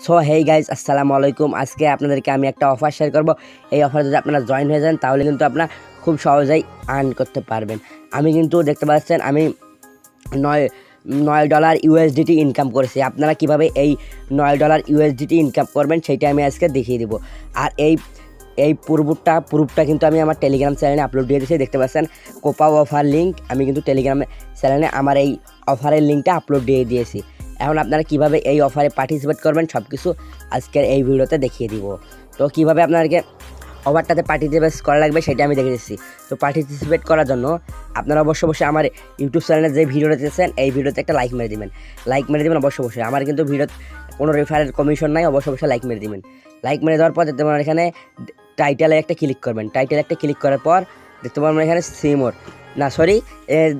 So hey guys, আসসালামু আলাইকুম। আজকে আপনাদেরকে আমি একটা অফার শেয়ার করব। এই অফারে যদি আপনারা জয়েন হয়ে যান তাহলে কিন্তু আপনারা খুব সহজেই আর্ন করতে পারবেন। আমি কিন্তু দেখতে পাচ্ছেন আমি $9 USDT ইনকাম করেছি। আপনারা কিভাবে এই $9 USDT ইনকাম করবেন সেইটা আমি আজকে দেখিয়ে দিব। আর এই প্রুফটা কিন্তু আমি আমার টেলিগ্রাম চ্যানেলে আপলোড দিয়ে দিয়েছি। দেখতে পাচ্ছেন কোপা অফার লিঙ্ক, আমি কিন্তু টেলিগ্রাম চ্যানেলে আমার এই অফারের লিঙ্কটা আপলোড দিয়ে দিয়েছি। এখন আপনারা কিভাবে এই অফারে পার্টিসিপেট করবেন সব কিছু আজকের এই ভিডিওতে দেখিয়ে দিব। তো কিভাবে আপনাদেরকে অফারটাতে পার্টিসিপেট করা লাগবে সেটা আমি দেখে দিচ্ছি। তো পার্টিসিপেট করার জন্য আপনারা অবশ্যই আমার ইউটিউব চ্যানেলে যে ভিডিওটা দেখছেন এই ভিডিওতে একটা লাইক মেরে দিবেন। অবশ্যই। আমার কিন্তু ভিডিও কোনো রেফারেল কমিশন নাই, অবশ্যই লাইক মেরে দিবেন। লাইক মেরে দেওয়ার পর দেখতে পাবেন এখানে টাইটেলে একটা ক্লিক করবেন। টাইটেলে একটা ক্লিক করার পর দেখতে পাবেন এখানে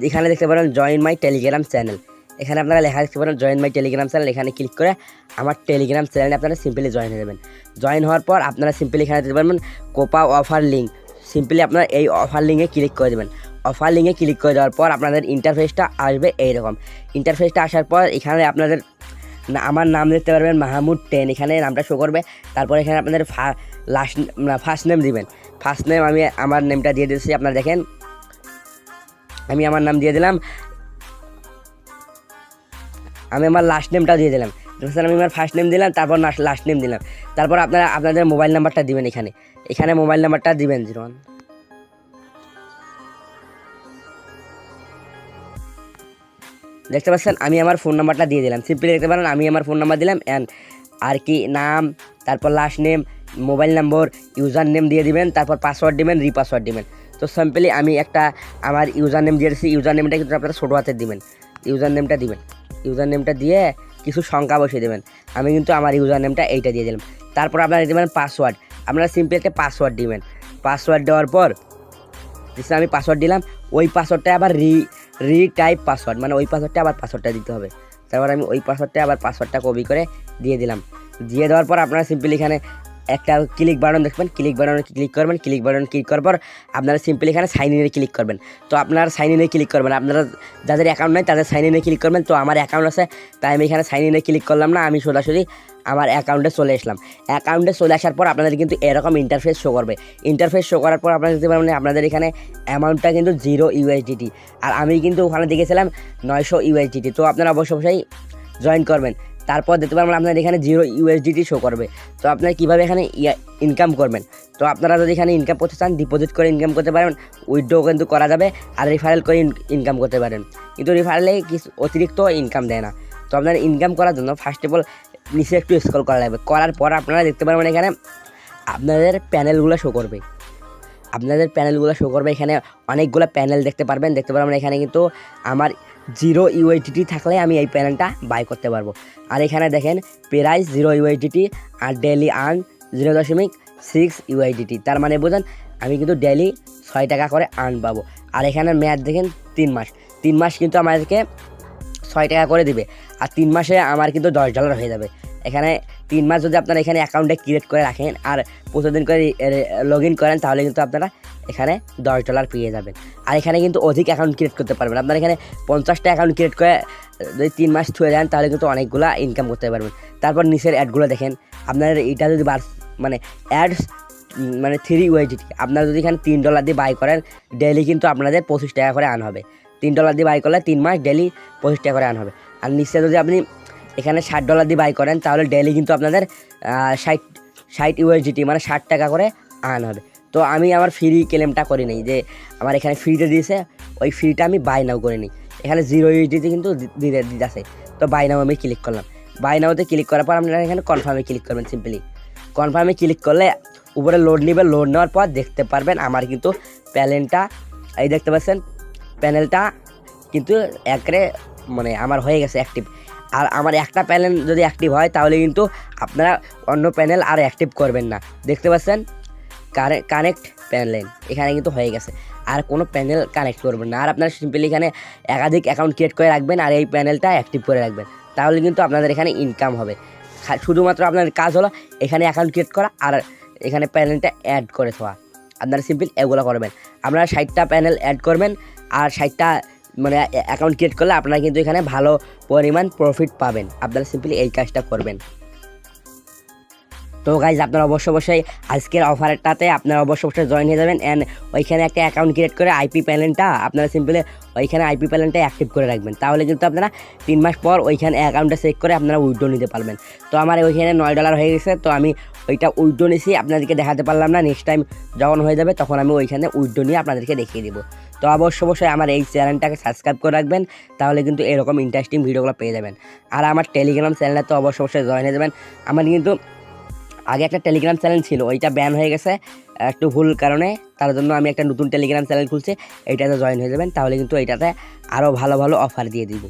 এখানে দেখতে পারেন জয়েন মাই টেলিগ্রাম চ্যানেল। এখানে আপনারা লেখা দেখতে পারেন জয়েন মাই টেলিগ্রাম চ্যানেল। এখানে ক্লিক করে আমার টেলিগ্রাম চ্যানেলে আপনারা সিম্পলি জয়েন হয়ে যাবেন। জয়েন হওয়ার পর আপনারা সিম্পলি এখানে দিতে পারবেন কোপা অফার লিঙ্ক। সিম্পলি আপনারা এই অফার লিঙ্কে ক্লিক করে দেবেন। অফার লিঙ্কে ক্লিক করে দেওয়ার পর আপনাদের ইন্টারফেসটা আসবে এইরকম। ইন্টারফেসটা আসার পর এখানে আপনাদের আমার নাম দেখতে পারবেন মাহমুদ 10, এখানে নামটা শো করবে। তারপর এখানে আপনাদের ফার্স্ট নেম দিবেন। ফার্স্ট নেম আমি আমার নেমটা দিয়ে দিচ্ছি। আপনারা দেখেন আমি আমার নাম দিয়ে দিলাম, আমি আমার লাস্ট নেমটা দিয়ে দিলাম। আমি আমার ফার্স্ট নেম দিলাম, তারপর লাস্ট নেম দিলাম। তারপর আপনারা আপনাদের মোবাইল নাম্বারটা দিবেন। এখানে মোবাইল নাম্বারটা দিবেন 01। দেখতে পাচ্ছেন আমি আমার ফোন নাম্বারটা দিয়ে দিলাম। সিম্পলি দেখতে পারেন আমি আমার ফোন নাম্বার দিলাম আর কি নাম, তারপর লাস্ট নেম, মোবাইল নম্বর, ইউজার নেম দিয়ে দিবেন। তারপর পাসওয়ার্ড দিবেন, রিপাসওয়ার্ড দিবেন। তো সিম্পলি আমি একটা আমার ইউজার নেম দিয়ে দিচ্ছি। ইউজার নেমটা কিন্তু আপনারা ছোটো হাতের দিবেন। ইউজার নেমটা দিবেন। ইউজার নেমটা দিয়ে কিছু সংখ্যা বসিয়ে দেবেন। আমি কিন্তু আমার ইউজার নেমটা এইটা দিয়ে দিলাম। তারপর আপনারা দেবেন পাসওয়ার্ড। আপনারা সিম্পলি একটা পাসওয়ার্ড দিবেন। পাসওয়ার্ড দেওয়ার পর আমি পাসওয়ার্ড দিলাম, ওই পাসওয়ার্ডটা আবার রিটাইপ পাসওয়ার্ড, মানে ওই পাসওয়ার্ডটা আবার পাসওয়ার্ডটা দিতে হবে। তারপর আমি ওই পাসওয়ার্ডটা কপি করে দিয়ে দিলাম। দিয়ে দেওয়ার পর আপনারা সিম্পলি এখানে একটা ক্লিক বাটন দেখবেন। ক্লিক বাটনে ক্লিক করবেন। ক্লিক বাটনে ক্লিক করার পর আপনারা সিম্পলি এখানে সাইন ইনে ক্লিক করবেন। তো আপনারা সাইন ইনে ক্লিক করবেন। আপনারা যাদের অ্যাকাউন্ট নাই তাদের সাইন ইনে ক্লিক করবেন। তো আমার অ্যাকাউন্ট আছে তাই আমি এখানে সাইন ইনে ক্লিক করলাম না, আমি সোজাসুজি আমার অ্যাকাউন্টে চলে আসলাম। অ্যাকাউন্টে চলে আসার পর আপনাদের কিন্তু এরকম ইন্টারফেস শো করবে। ইন্টারফেস শো করার পর আপনারা দেখতে পারবেন আপনাদের এখানে অ্যামাউন্টটা কিন্তু 0 USDT। আর আমি কিন্তু ওখানে দেখেছিলাম 900 USDT। তো আপনারা অবশ্যই জয়েন করবেন। তারপর দেখতে পারবেন আপনার এখানে 0 USDT শো করবে। তো আপনারা কীভাবে এখানে ইনকাম করবেন, তো আপনারা যদি এখানে ইনকাম করতে চান ডিপোজিট করে ইনকাম করতে পারেন, উইথড্র কিন্তু করা যাবে, আর রিফারেল করে ইনকাম করতে পারেন। কিন্তু রিফারেলে কিছু অতিরিক্ত ইনকাম দেয় না। তো আপনারা ইনকাম করার জন্য ফার্স্ট অফ অল নিচে একটু স্ক্রল করা লাগবে। করার পর আপনারা দেখতে পারবেন এখানে আপনাদের প্যানেলগুলো শো করবে। এখানে অনেকগুলো প্যানেল দেখতে পারবেন। এখানে কিন্তু আমার 0 USDT থাকলে আমি এই প্যানেলটা বাই করতে পারবো। আর এখানে দেখেন প্রাইস 0 USDT আর ডেইলি আর্ন 0.6 USDT। তার মানে বোঝেন আমি কিন্তু ডেইলি 6 টাকা করে আর্ন পাবো। আর এখানে মেয়াদ দেখেন 3 মাস। 3 মাস কিন্তু আমাদেরকে 6 টাকা করে দিবে। আর 3 মাসে আমার কিন্তু $10 হয়ে যাবে। এখানে 3 মাস যদি আপনারা এখানে অ্যাকাউন্টে ক্রিয়েট করে রাখেন আর প্রতিদিন করে লগ ইন করেন তাহলে কিন্তু আপনারা এখানে $10 পেয়ে যাবেন। আর এখানে কিন্তু অধিক অ্যাকাউন্ট ক্রিয়েট করতে পারবেন। আপনারা এখানে 50টা অ্যাকাউন্ট ক্রিয়েট করে যদি 3 মাস থুয়ে যান তাহলে কিন্তু অনেকগুলো ইনকাম করতে পারবেন। তারপর নিচের অ্যাডগুলো দেখেন। আপনাদের এটা যদি অ্যাডস 3 USDT, আপনারা যদি এখানে $3 দিয়ে বাই করেন ডেইলি কিন্তু আপনাদের 25 টাকা করে আর্ন হবে। $3 দিয়ে বাই করলে 3 মাস ডেইলি 25 টাকা করে আর্ন হবে। আর নিচে যদি আপনি এখানে $60 দিয়ে বাই করেন তাহলে ডেইলি কিন্তু আপনাদের 60 USDT মানে 60 টাকা করে আর্ন হবে। তো আমি আমার ফ্রি ক্লেমটা করি নাই, যে আমার এখানে ফ্রিতে দিয়েছে ওই ফ্রিটা আমি বাই নাও করে নিই। এখানে 0 USDT কিন্তু দিতেছে। তো বাই নাও আমি ক্লিক করলাম। বাই নাওতে ক্লিক করার পর আপনারা এখানে কনফার্মে ক্লিক করবেন। সিম্পলি কনফার্মে ক্লিক করলে উপরে লোড নেবে। লোড নেওয়ার পর দেখতে পারবেন আমার কিন্তু প্যানেলটা এই দেখতে পাচ্ছেন প্যানেলটা কিন্তু আমার হয়ে গেছে অ্যাক্টিভ। আর আমার একটা প্যানেল যদি অ্যাক্টিভ হয় তাহলে কিন্তু আপনারা অন্য প্যানেল আর অ্যাক্টিভ করবেন না। দেখতে পাচ্ছেন কানেক্ট প্যানেল এখানে কিন্তু হয়ে গেছে। আর কোনো প্যানেল কানেক্ট করবেন না। আর আপনারা সিম্পলি এখানে একাধিক অ্যাকাউন্ট ক্রিয়েট করে রাখবেন আর এই প্যানেলটা অ্যাক্টিভ করে রাখবেন। তাহলে কিন্তু আপনাদের এখানে ইনকাম হবে। শুধুমাত্র আপনাদের কাজ হলো এখানে অ্যাকাউন্ট ক্রিয়েট করা আর এখানে প্যানেলটা অ্যাড করে দেওয়া। আপনারা সিম্পল এগুলো করবেন। আপনারা 60টা প্যানেল অ্যাড করবেন আর 60টা অ্যাকাউন্ট ক্রিয়েট করলে আপনারা কিন্তু এখানে ভালো পরিমাণ প্রফিট পাবেন। আপনারা সিম্পলি এই কাজটা করবেন। তো গাইজ আপনারা অবশ্যই আজকের অফারটাতে আপনারা অবশ্যই জয়েন হয়ে যাবেন। অ্যান্ড ওইখানে একটা অ্যাকাউন্ট ক্রিয়েট করে আইপি প্যানেলটা আপনারা সিম্পলি ওইখানে আইপি প্যানেলটা অ্যাক্টিভ করে রাখবেন। তাহলে কিন্তু আপনারা 3 মাস পর ওইখানে অ্যাকাউন্টটা চেক করে আপনারা উইথড্র নিতে পারবেন। তো আমার ওইখানে $9 হয়ে গেছে, তো আমি ওইটা উইথড্র নিয়েছি, আপনাদেরকে দেখাতে পারলাম না। নেক্সট টাইম যখন হয়ে যাবে তখন আমি ওইখানে উইথড্র নিয়ে আপনাদেরকে দেখিয়ে দেবো। তো অবশ্যই আমার এই চ্যানেলটাকে সাবস্ক্রাইব করে রাখবেন, তাহলে কিন্তু এরকম ইন্টারেস্টিং ভিডিওগুলো পেয়ে যাবেন। আর আমার টেলিগ্রাম চ্যানেলে তো অবশ্যই জয়েন হয়ে যাবেন। আমার কিন্তু আগে একটা টেলিগ্রাম চ্যানেল ছিল, ওইটা ব্যান হয়ে গেছে একটু ভুল কারণে, তার জন্য আমি একটা নতুন টেলিগ্রাম চ্যানেল খুলছি, এইটাতে জয়েন হয়ে যাবেন। তাহলে কিন্তু এইটাতে আরও ভালো অফার দিয়ে দিব।